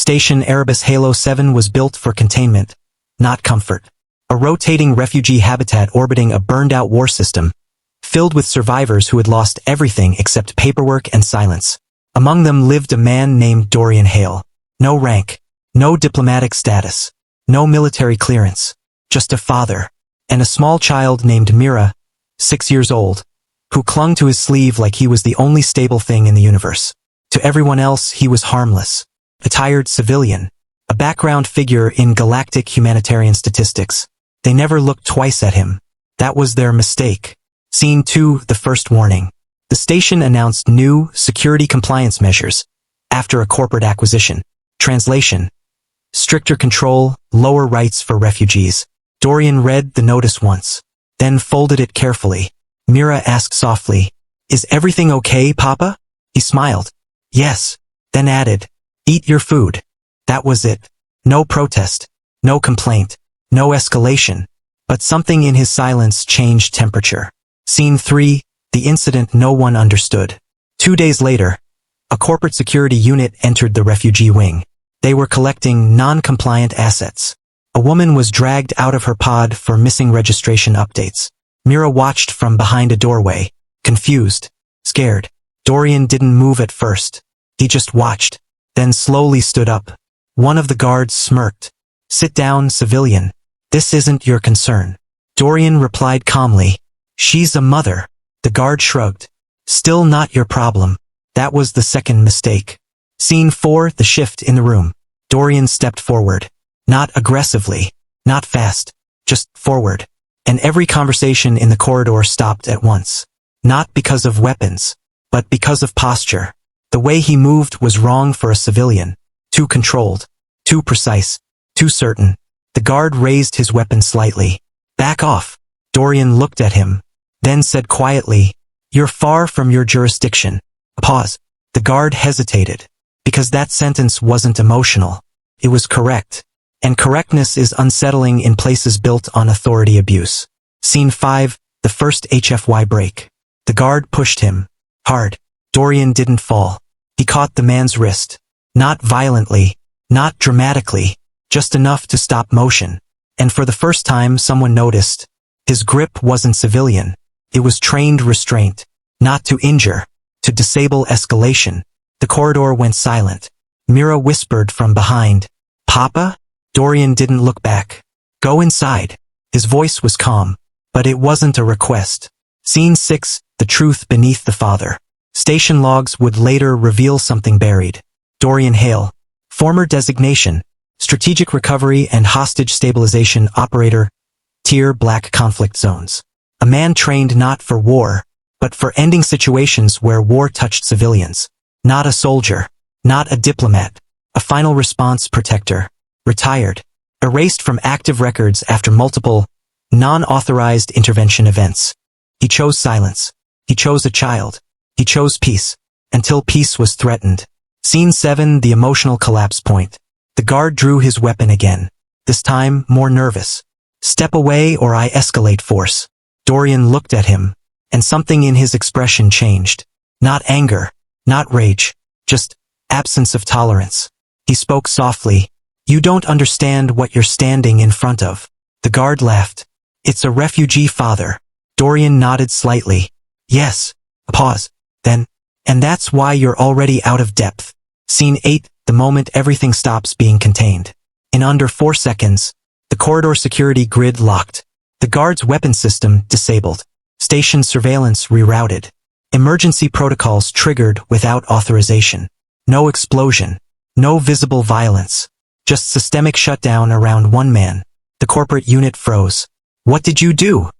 Station Erebus Halo-7 was built for containment, not comfort. A rotating refugee habitat orbiting a burned-out war system, filled with survivors who had lost everything except paperwork and silence. Among them lived a man named Dorian Hale. No rank, no diplomatic status, no military clearance, just a father, and a small child named Mira, 6 years old, who clung to his sleeve like he was the only stable thing in the universe. To everyone else, he was harmless, a tired civilian, a background figure in galactic humanitarian statistics. They never looked twice at him. That was their mistake. Scene 2, the first warning. The station announced new security compliance measures after a corporate acquisition. Translation: stricter control, lower rights for refugees. Dorian read the notice once, then folded it carefully. Mira asked softly, "Is everything okay, Papa?" He smiled. "Yes," then added, "Eat your food." That was it. No protest, no complaint, no escalation. But something in his silence changed temperature. Scene 3, the incident no one understood. 2 days later, a corporate security unit entered the refugee wing. They were collecting non-compliant assets. A woman was dragged out of her pod for missing registration updates. Mira watched from behind a doorway, confused, scared. Dorian didn't move at first. He just watched, then slowly stood up. One of the guards smirked. "Sit down, civilian. This isn't your concern." Dorian replied calmly, "She's a mother." The guard shrugged. "Still not your problem." That was the second mistake. Scene 4, the shift in the room. Dorian stepped forward. Not aggressively, not fast, just forward. And every conversation in the corridor stopped at once. Not because of weapons, but because of posture. The way he moved was wrong for a civilian. Too controlled, too precise, too certain. The guard raised his weapon slightly. "Back off." Dorian looked at him, then said quietly, "You're far from your jurisdiction." A pause. The guard hesitated, because that sentence wasn't emotional. It was correct. And correctness is unsettling in places built on authority abuse. Scene 5, the first HFY break. The guard pushed him. Hard. Dorian didn't fall. He caught the man's wrist. Not violently, not dramatically, just enough to stop motion. And for the first time someone noticed. His grip wasn't civilian. It was trained restraint. Not to injure, to disable escalation. The corridor went silent. Mira whispered from behind, "Papa?" Dorian didn't look back. "Go inside." His voice was calm, but it wasn't a request. Scene 6, the truth beneath the father. Station logs would later reveal something buried. Dorian Hale, former designation, Strategic Recovery and Hostage Stabilization Operator, Tier Black Conflict Zones. A man trained not for war, but for ending situations where war touched civilians. Not a soldier, not a diplomat, a final response protector. Retired, erased from active records after multiple, non-authorized intervention events. He chose silence. He chose a child. He chose peace, until peace was threatened. Scene 7, the emotional collapse point. The guard drew his weapon again, this time more nervous. "Step away or I escalate force." Dorian looked at him, and something in his expression changed. Not anger, not rage, just absence of tolerance. He spoke softly. "You don't understand what you're standing in front of." The guard laughed. "It's a refugee father." Dorian nodded slightly. "Yes." A pause. Then, "And that's why you're already out of depth." Scene 8, the moment everything stops being contained. In under 4 seconds, the corridor security grid locked. The guard's weapon system disabled. Station surveillance rerouted. Emergency protocols triggered without authorization. No explosion. No visible violence. Just systemic shutdown around one man. The corporate unit froze. "What did you do?"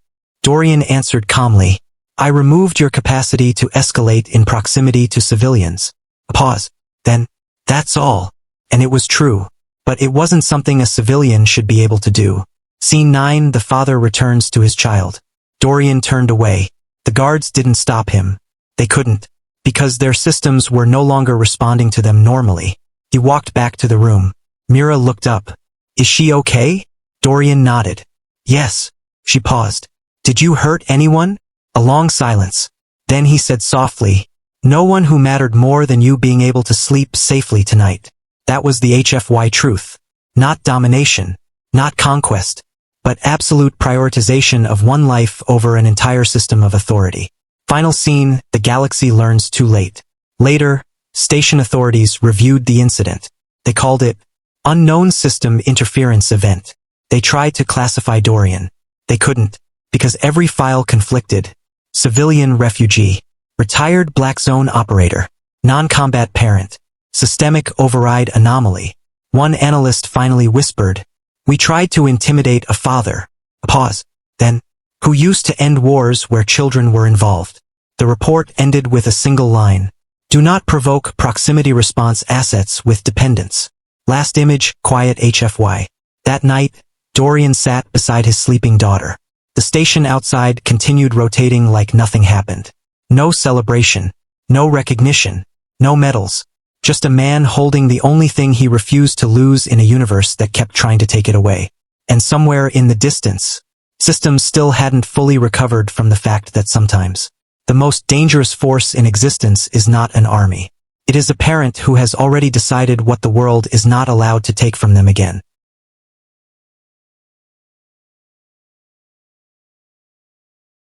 Dorian answered calmly. "I removed your capacity to escalate in proximity to civilians." A pause. Then, "That's all." And it was true. But it wasn't something a civilian should be able to do. Scene 9, the father returns to his child. Dorian turned away. The guards didn't stop him. They couldn't. Because their systems were no longer responding to them normally. He walked back to the room. Mira looked up. "Is she okay?" Dorian nodded. "Yes." She paused. "Did you hurt anyone?" A long silence. Then he said softly, "No one who mattered more than you being able to sleep safely tonight." That was the HFY truth. Not domination, not conquest, but absolute prioritization of one life over an entire system of authority. Final scene, the galaxy learns too late. Later, station authorities reviewed the incident. They called it Unknown System Interference Event. They tried to classify Dorian. They couldn't, because every file conflicted. Civilian refugee, retired Black Zone operator, non-combat parent, systemic override anomaly. One analyst finally whispered, "We tried to intimidate a father." A pause. Then, "Who used to end wars where children were involved." The report ended with a single line. "Do not provoke proximity response assets with dependents." Last image, quiet HFY. That night, Dorian sat beside his sleeping daughter. The station outside continued rotating like nothing happened. No celebration, no recognition, no medals. Just a man holding the only thing he refused to lose in a universe that kept trying to take it away. And somewhere in the distance, systems still hadn't fully recovered from the fact that sometimes the most dangerous force in existence is not an army. It is a parent who has already decided what the world is not allowed to take from them again.